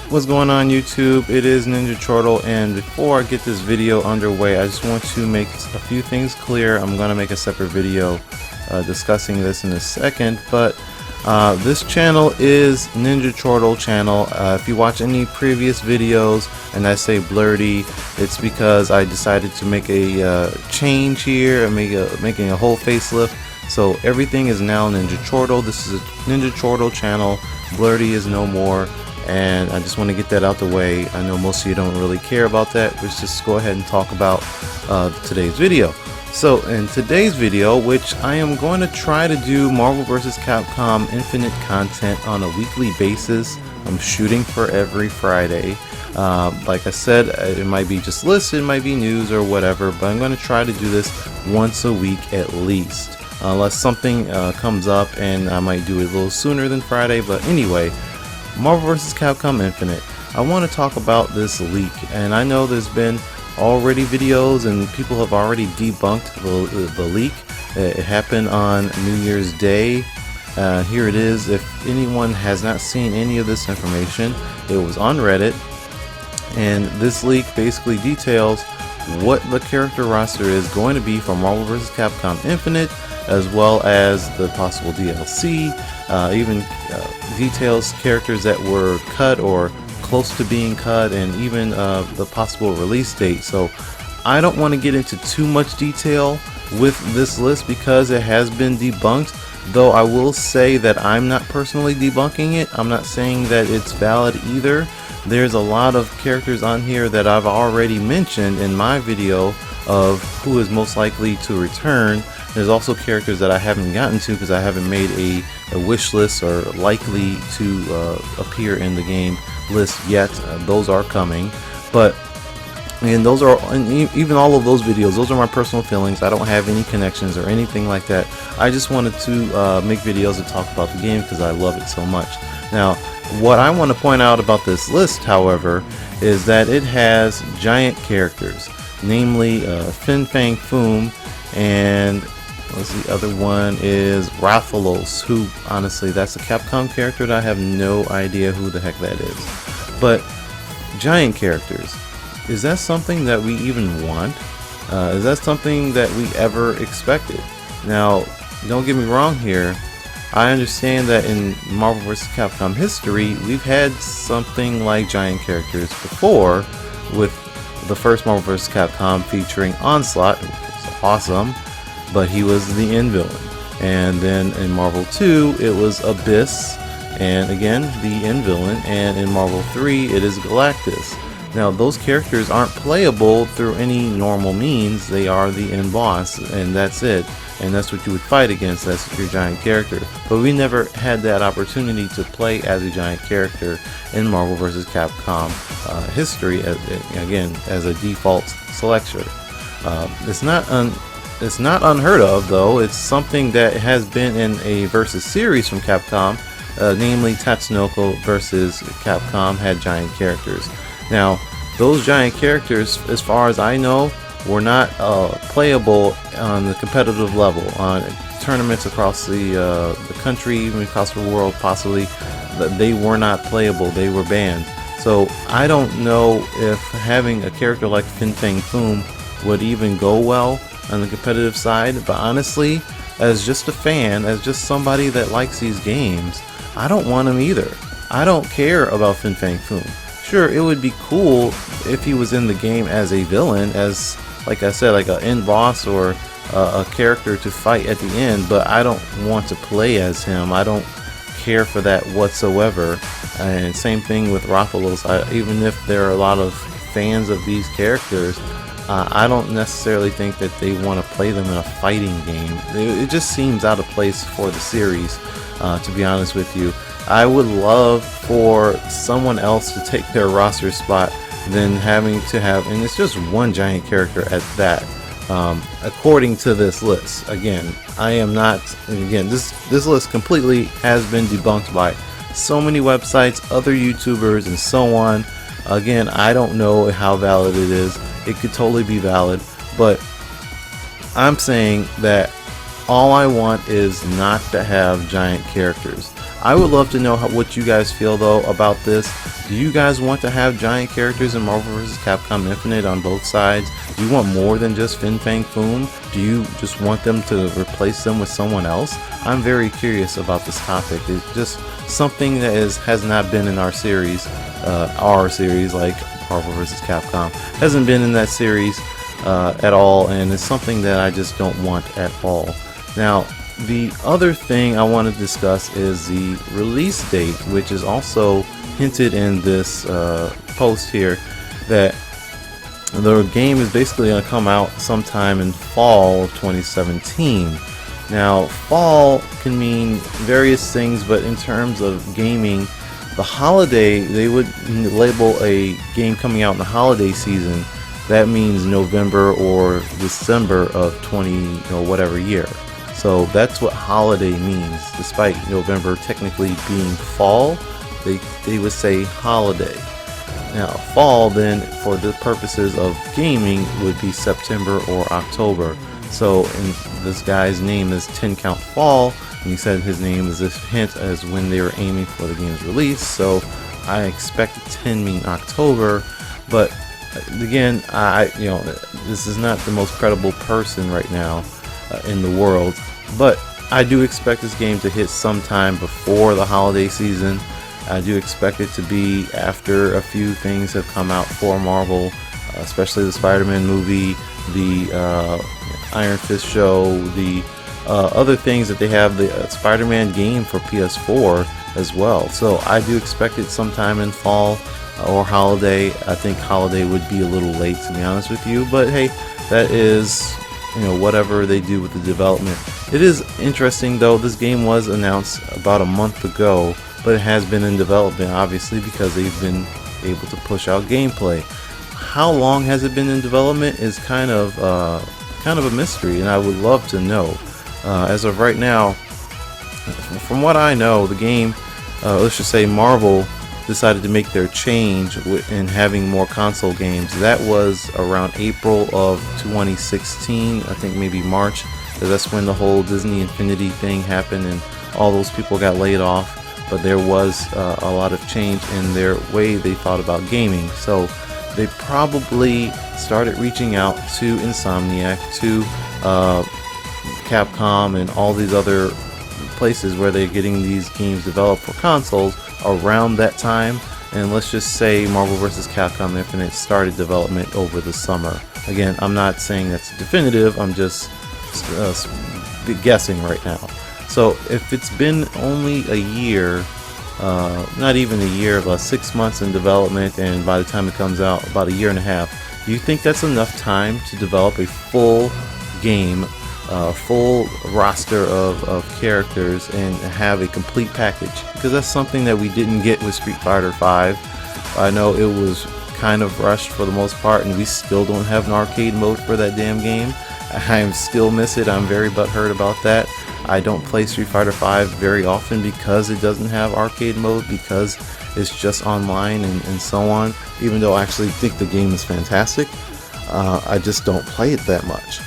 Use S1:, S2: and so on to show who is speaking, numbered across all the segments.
S1: What's going on YouTube? It is Ninja Turtle, and before I get this video underway, I just want to make a few things clear. I'm going to make a separate video discussing this in a second, but this channel is Ninja Turtle channel. If you watch any previous videos and I say blurty, it's because I decided to make a change here and making a whole facelift. So everything is now Ninja Turtle. This is a Ninja Turtle channel. Blurty is no more. And I just want to get that out the way. I know most of you don't really care about that. Let's just go ahead and talk about today's video. So in today's video, which I am going to try to do Marvel vs. Capcom Infinite content on a weekly basis. I'm shooting for every Friday. Like I said, it might be just lists, it might be news or whatever, but I'm going to try to do this once a week at least. Unless something comes up, and I might do it a little sooner than Friday. But anyway, Marvel vs. Capcom Infinite. I want to talk about this leak, and I know there's been already videos and people have already debunked the leak. It happened on New Year's Day. Here it is. If anyone has not seen any of this information, it was on Reddit, and this leak basically details what the character roster is going to be for Marvel vs. Capcom Infinite, as well as the possible DLC, even details characters that were cut or close to being cut, and even the possible release date. So I don't want to get into too much detail with this list because it has been debunked, though I will say that I'm not personally debunking it. I'm not saying that it's valid either. There's a lot of characters on here that I've already mentioned in my video of who is most likely to return. There's also characters that I haven't gotten to because I haven't made a wish list or likely to appear in the game list yet. Those are coming, but and those are, and even all of those videos, those are my personal feelings. I don't have any connections or anything like that. I just wanted to make videos to talk about the game because I love it so much. Now, what I want to point out about this list, however, is that it has giant characters, namely Fin Fang Foom, and the other one is Rathalos, who honestly, that's a Capcom character that I have no idea who the heck that is. But giant characters, is that something that we even want? Is that something that we ever expected? Now, don't get me wrong here. I understand that in Marvel vs. Capcom history, we've had something like giant characters before, with the first Marvel vs. Capcom featuring Onslaught, which was awesome, but he was the end villain. And then in Marvel 2, it was Abyss, and again, the end villain. And in Marvel 3, it is Galactus. Now, those characters aren't playable through any normal means. They are the end boss, and that's it. And that's what you would fight against. That's your giant character. But we never had that opportunity to play as a giant character in Marvel vs. Capcom history, again, as a default selection. It's not unheard of, though. It's something that has been in a versus series from Capcom, namely Tatsunoko versus Capcom had giant characters. Now, those giant characters, as far as I know, were not playable on the competitive level on tournaments across the country, even across the world, possibly. That they were not playable. They were banned. So I don't know if having a character like Fin Fang Foom would even go well on the competitive side. But honestly, as just a fan, as just somebody that likes these games, I don't want him either. I don't care about Fin Fang Foom. Sure, it would be cool if he was in the game as a villain, as, like I said, like an end boss or a character to fight at the end, but I don't want to play as him. I don't care for that whatsoever. And same thing with Rathalos. Even if there are a lot of fans of these characters, I don't necessarily think that they want to play them in a fighting game. It just seems out of place for the series, to be honest with you. I would love for someone else to take their roster spot than having to have, and it's just one giant character at that, according to this list. Again, I am not, and again, this list completely has been debunked by so many websites, other YouTubers, and so on. Again, I don't know how valid it is. It could totally be valid, but I'm saying that all I want is not to have giant characters. I would love to know what you guys feel though about this. Do you guys want to have giant characters in Marvel vs. Capcom Infinite on both sides? Do you want more than just Fin Fang Foom? Do you just want them to replace them with someone else? I'm very curious about this topic. It's just something that has not been in our series like Marvel vs. Capcom. Hasn't been in that series at all, and it's something that I just don't want at all. Now, the other thing I want to discuss is the release date, which is also hinted in this post here, that the game is basically going to come out sometime in fall of 2017. Now, fall can mean various things, but in terms of gaming, the holiday, they would label a game coming out in the holiday season. That means November or December of 20 or whatever year. So that's what holiday means. Despite November technically being fall, they would say holiday. Now, fall then, for the purposes of gaming, would be September or October. So, this guy's name is 10 Count Fall, and he said his name is this hint as when they were aiming for the game's release. So, I expect 10 mean October, but again, this is not the most credible person right now in the world, but I do expect this game to hit sometime before the holiday season. I do expect it to be after a few things have come out for Marvel, especially the Spider-Man movie, the Iron Fist show, the other things that they have, the Spider-Man game for PS4 as well. So I do expect it sometime in fall or holiday. I think holiday would be a little late, to be honest with you, but hey, that is, whatever they do with the development. It is interesting though, this game was announced about a month ago, but it has been in development obviously because they've been able to push out gameplay. How long has it been in development is kind of a mystery, and I would love to know. As of right now, from what I know, the game, let's just say Marvel decided to make their change in having more console games. That was around April of 2016, I think maybe March, because that's when the whole Disney Infinity thing happened and all those people got laid off. But there was a lot of change in their way they thought about gaming. So they probably started reaching out to Insomniac, to Capcom, and all these other places where they're getting these games developed for consoles around that time. And let's just say Marvel vs. Capcom Infinite started development over the summer. Again, I'm not saying that's definitive, I'm just guessing right now. So if it's been only a year, not even a year, about 6 months in development, and by the time it comes out, about a year and a half, do you think that's enough time to develop a full game, full roster of characters, and have a complete package? Because that's something that we didn't get with Street Fighter V. I know it was kind of rushed for the most part, and we still don't have an arcade mode for that damn game. I still miss it. I'm very butthurt about that. I don't play Street Fighter V very often because it doesn't have arcade mode, because it's just online and so on. Even though I actually think the game is fantastic, I just don't play it that much.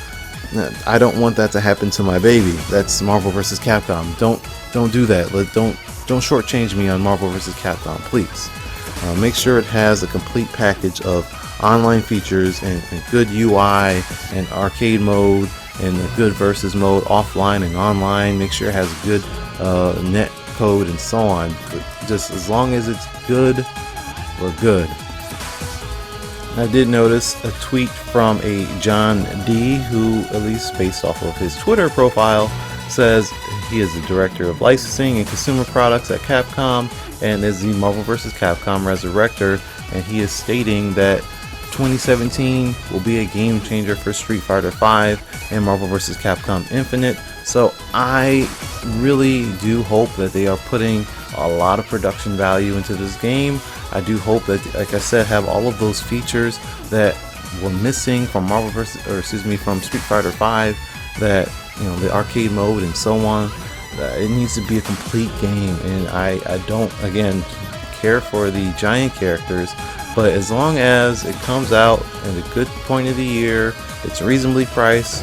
S1: I don't want that to happen to my baby. That's Marvel vs. Capcom. Don't do that. Don't shortchange me on Marvel vs. Capcom, please. Make sure it has a complete package of online features and good UI and arcade mode and a good versus mode offline and online. Make sure it has good net code and so on. But just as long as it's good, we're good. I did notice a tweet from a John D, who, at least based off of his Twitter profile, says he is the director of licensing and consumer products at Capcom and is the Marvel vs. Capcom Resurrector, and he is stating that 2017 will be a game changer for Street Fighter V and Marvel vs. Capcom Infinite. So I really do hope that they are putting a lot of production value into this game. I do hope that, like I said, have all of those features that were missing from from Street Fighter V, that, the arcade mode and so on. It needs to be a complete game, and I don't, again, care for the giant characters, but as long as it comes out at a good point of the year, it's reasonably priced,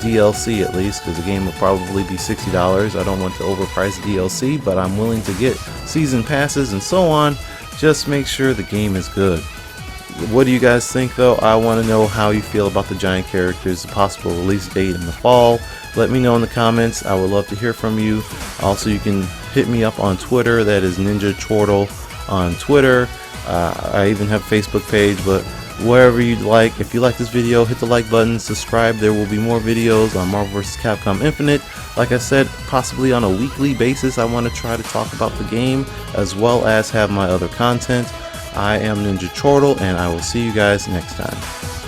S1: DLC at least, because the game will probably be $60. I don't want to overprice DLC, but I'm willing to get season passes and so on. Just make sure the game is good. What do you guys think though? I want to know how you feel about the giant characters, the possible release date in the fall. Let me know in the comments. I would love to hear from you. Also, you can hit me up on Twitter. That is Ninja Chortle on Twitter. I even have a Facebook page, but wherever you'd like. If you like this video, hit the like button, subscribe. There will be more videos on Marvel vs. Capcom Infinite. Like I said, possibly on a weekly basis, I want to try to talk about the game as well as have my other content. I am Ninja Chortle, and I will see you guys next time.